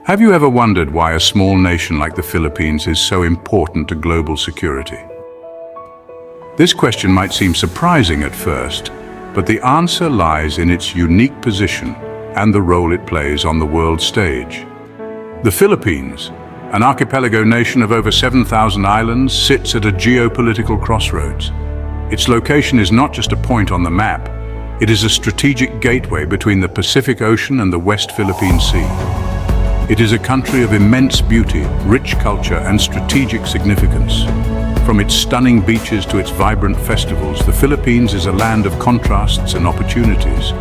Have you ever wondered why a small nation like the Philippines is so important to global security? This question might seem surprising at first, but the answer lies in its unique position and the role it plays on the world stage. The Philippines, an archipelago nation of over 7,000 islands, sits at a geopolitical crossroads. Its location is not just a point on the map, it is a strategic gateway between the Pacific Ocean and the West Philippine Sea. It is a country of immense beauty, rich culture, and strategic significance. From its stunning beaches to its vibrant festivals, the Philippines is a land of contrasts and opportunities.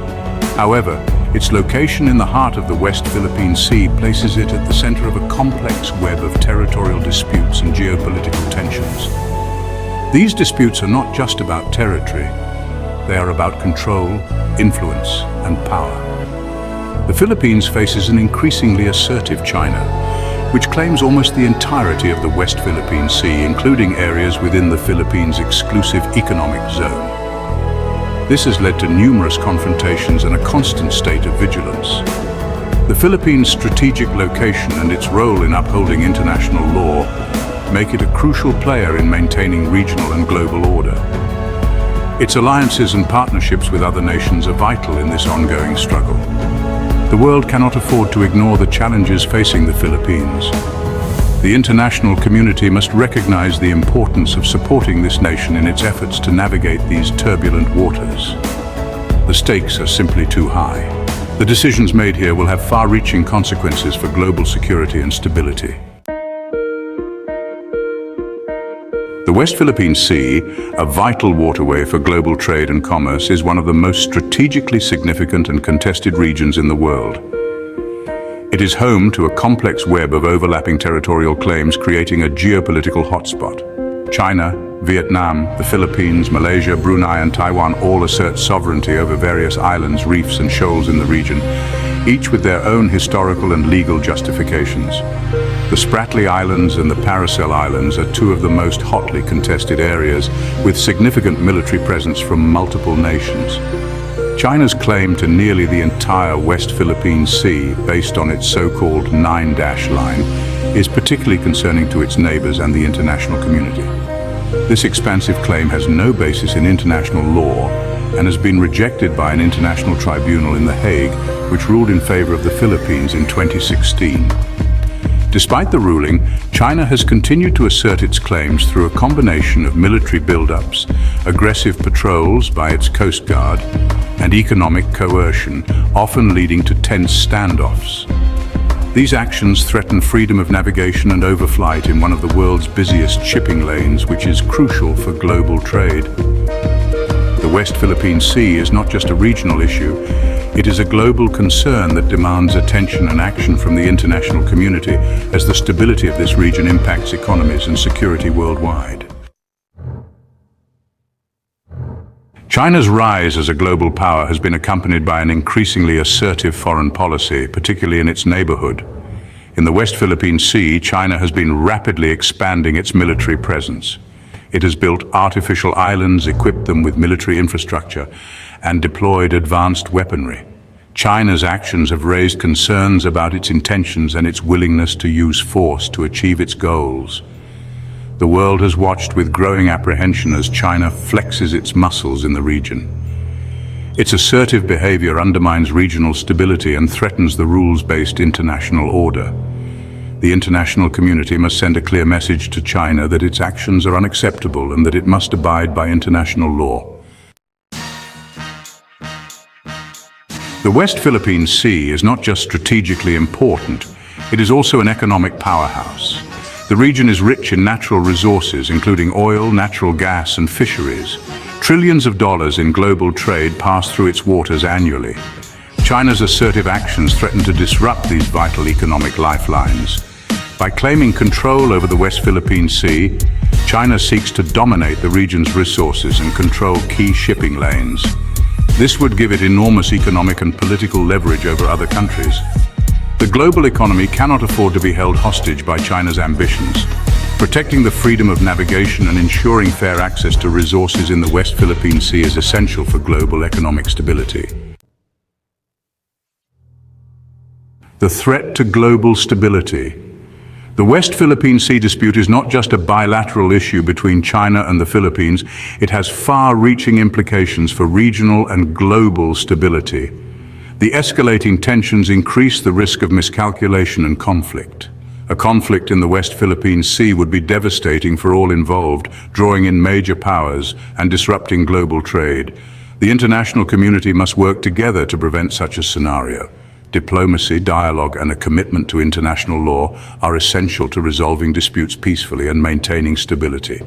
However, its location in the heart of the West Philippine Sea places it at the center of a complex web of territorial disputes and geopolitical tensions. These disputes are not just about territory, they are about control, influence, and power. The Philippines faces an increasingly assertive China, which claims almost the entirety of the West Philippine Sea, including areas within the Philippines' exclusive economic zone. This has led to numerous confrontations and a constant state of vigilance. The Philippines' strategic location and its role in upholding international law make it a crucial player in maintaining regional and global order. Its alliances and partnerships with other nations are vital in this ongoing struggle. The world cannot afford to ignore the challenges facing the Philippines. The international community must recognize the importance of supporting this nation in its efforts to navigate these turbulent waters. The stakes are simply too high. The decisions made here will have far-reaching consequences for global security and stability. The West Philippine Sea, a vital waterway for global trade and commerce, is one of the most strategically significant and contested regions in the world. It is home to a complex web of overlapping territorial claims, creating a geopolitical hotspot. China, Vietnam, the Philippines, Malaysia, Brunei, and Taiwan all assert sovereignty over various islands, reefs, and shoals in the region, each with their own historical and legal justifications. The Spratly Islands and the Paracel Islands are two of the most hotly contested areas, with significant military presence from multiple nations. China's claim to nearly the entire West Philippine Sea, based on its so-called 9-dash line, is particularly concerning to its neighbors and the international community. This expansive claim has no basis in international law and has been rejected by an international tribunal in The Hague, which ruled in favor of the Philippines in 2016. Despite the ruling, China has continued to assert its claims through a combination of military buildups, aggressive patrols by its Coast Guard, and economic coercion, often leading to tense standoffs. These actions threaten freedom of navigation and overflight in one of the world's busiest shipping lanes, which is crucial for global trade. The West Philippine Sea is not just a regional issue, it is a global concern that demands attention and action from the international community, as the stability of this region impacts economies and security worldwide. China's rise as a global power has been accompanied by an increasingly assertive foreign policy, particularly in its neighborhood. In the West Philippine Sea, China has been rapidly expanding its military presence. It has built artificial islands, equipped them with military infrastructure, and deployed advanced weaponry. China's actions have raised concerns about its intentions and its willingness to use force to achieve its goals. The world has watched with growing apprehension as China flexes its muscles in the region. Its assertive behavior undermines regional stability and threatens the rules-based international order. The international community must send a clear message to China that its actions are unacceptable and that it must abide by international law. The West Philippine Sea is not just strategically important, it is also an economic powerhouse. The region is rich in natural resources, including oil, natural gas, and fisheries. Trillions of dollars in global trade pass through its waters annually. China's assertive actions threaten to disrupt these vital economic lifelines. By claiming control over the West Philippine Sea, China seeks to dominate the region's resources and control key shipping lanes. This would give it enormous economic and political leverage over other countries. The global economy cannot afford to be held hostage by China's ambitions. Protecting the freedom of navigation and ensuring fair access to resources in the West Philippine Sea is essential for global economic stability. the threat to global stability. The West Philippine Sea dispute is not just a bilateral issue between China and the Philippines, it has far-reaching implications for regional and global stability. The escalating tensions increase the risk of miscalculation and conflict. A conflict in the West Philippine Sea would be devastating for all involved, drawing in major powers and disrupting global trade. The international community must work together to prevent such a scenario. Diplomacy, dialogue, and a commitment to international law are essential to resolving disputes peacefully and maintaining stability.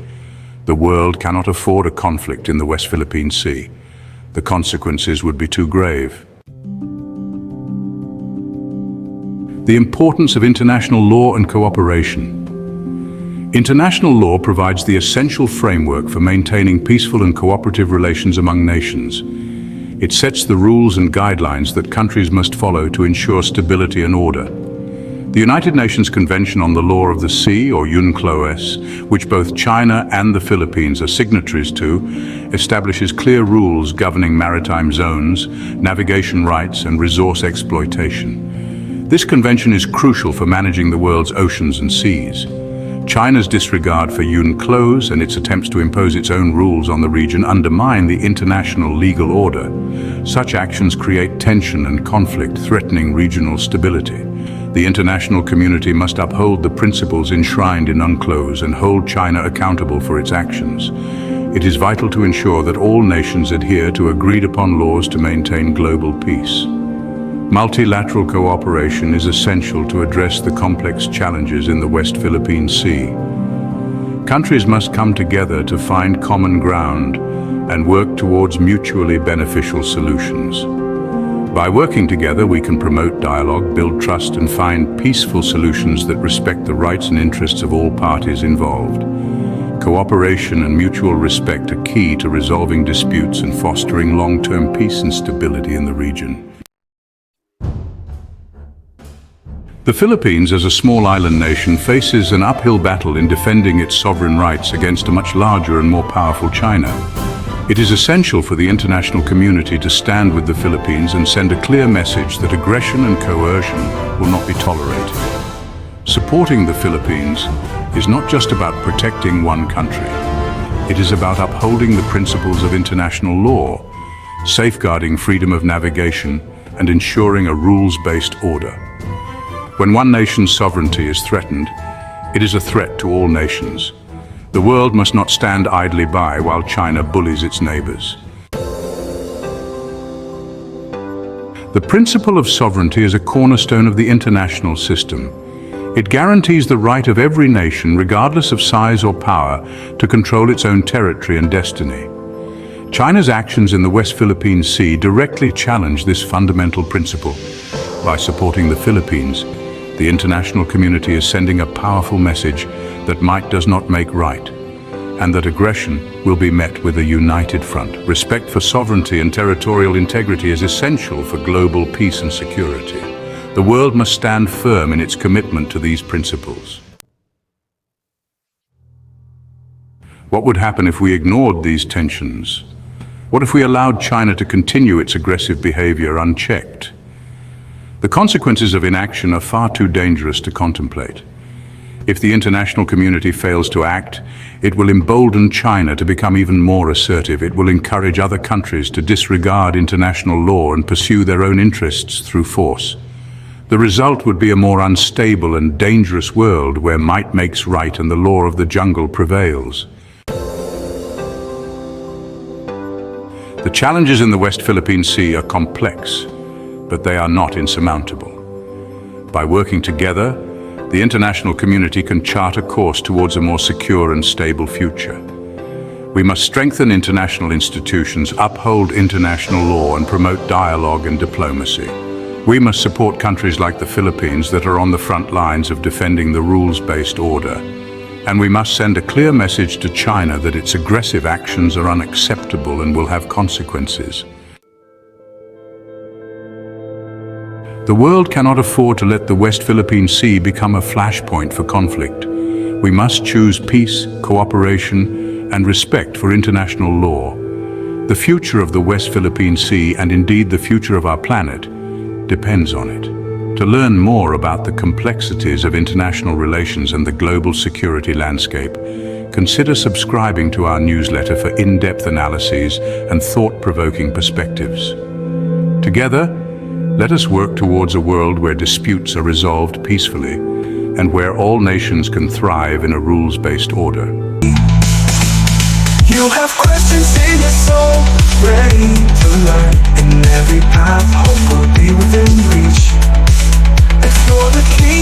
The world cannot afford a conflict in the West Philippine Sea. The consequences would be too grave. The importance of international law and cooperation. International law provides the essential framework for maintaining peaceful and cooperative relations among nations. It sets the rules and guidelines that countries must follow to ensure stability and order. The United Nations Convention on the Law of the Sea, or UNCLOS, which both China and the Philippines are signatories to, establishes clear rules governing maritime zones, navigation rights, and resource exploitation. This convention is crucial for managing the world's oceans and seas. China's disregard for UNCLOS and its attempts to impose its own rules on the region undermine the international legal order. Such actions create tension and conflict, threatening regional stability. The international community must uphold the principles enshrined in UNCLOS and hold China accountable for its actions. It is vital to ensure that all nations adhere to agreed-upon laws to maintain global peace. Multilateral cooperation is essential to address the complex challenges in the West Philippine Sea. Countries must come together to find common ground and work towards mutually beneficial solutions. By working together, we can promote dialogue, build trust, and find peaceful solutions that respect the rights and interests of all parties involved. Cooperation and mutual respect are key to resolving disputes and fostering long-term peace and stability in the region. The Philippines, as a small island nation, faces an uphill battle in defending its sovereign rights against a much larger and more powerful China. It is essential for the international community to stand with the Philippines and send a clear message that aggression and coercion will not be tolerated. Supporting the Philippines is not just about protecting one country. It is about upholding the principles of international law, safeguarding freedom of navigation, and ensuring a rules-based order. When one nation's sovereignty is threatened, it is a threat to all nations. The world must not stand idly by while China bullies its neighbors. The principle of sovereignty is a cornerstone of the international system. It guarantees the right of every nation, regardless of size or power, to control its own territory and destiny. China's actions in the West Philippine Sea directly challenge this fundamental principle. By supporting the Philippines, the international community is sending a powerful message that might does not make right, and that aggression will be met with a united front. Respect for sovereignty and territorial integrity is essential for global peace and security. The world must stand firm in its commitment to these principles. What would happen if we ignored these tensions? What if we allowed China to continue its aggressive behavior unchecked? The consequences of inaction are far too dangerous to contemplate. If the international community fails to act, it will embolden China to become even more assertive. It will encourage other countries to disregard international law and pursue their own interests through force. The result would be a more unstable and dangerous world where might makes right and the law of the jungle prevails. The challenges in the West Philippine Sea are complex, but they are not insurmountable. By working together, the international community can chart a course towards a more secure and stable future. We must strengthen international institutions, uphold international law, and promote dialogue and diplomacy. We must support countries like the Philippines that are on the front lines of defending the rules-based order. And we must send a clear message to China that its aggressive actions are unacceptable and will have consequences. The world cannot afford to let the West Philippine Sea become a flashpoint for conflict. We must choose peace, cooperation, and respect for international law. The future of the West Philippine Sea, and indeed the future of our planet, depends on it. To learn more about the complexities of international relations and the global security landscape, consider subscribing to our newsletter for in-depth analyses and thought-provoking perspectives. Together, let us work towards a world where disputes are resolved peacefully and where all nations can thrive in a rules-based order. You have questions in your soul, ready to learn. In every path, hope will be within reach. Explore the key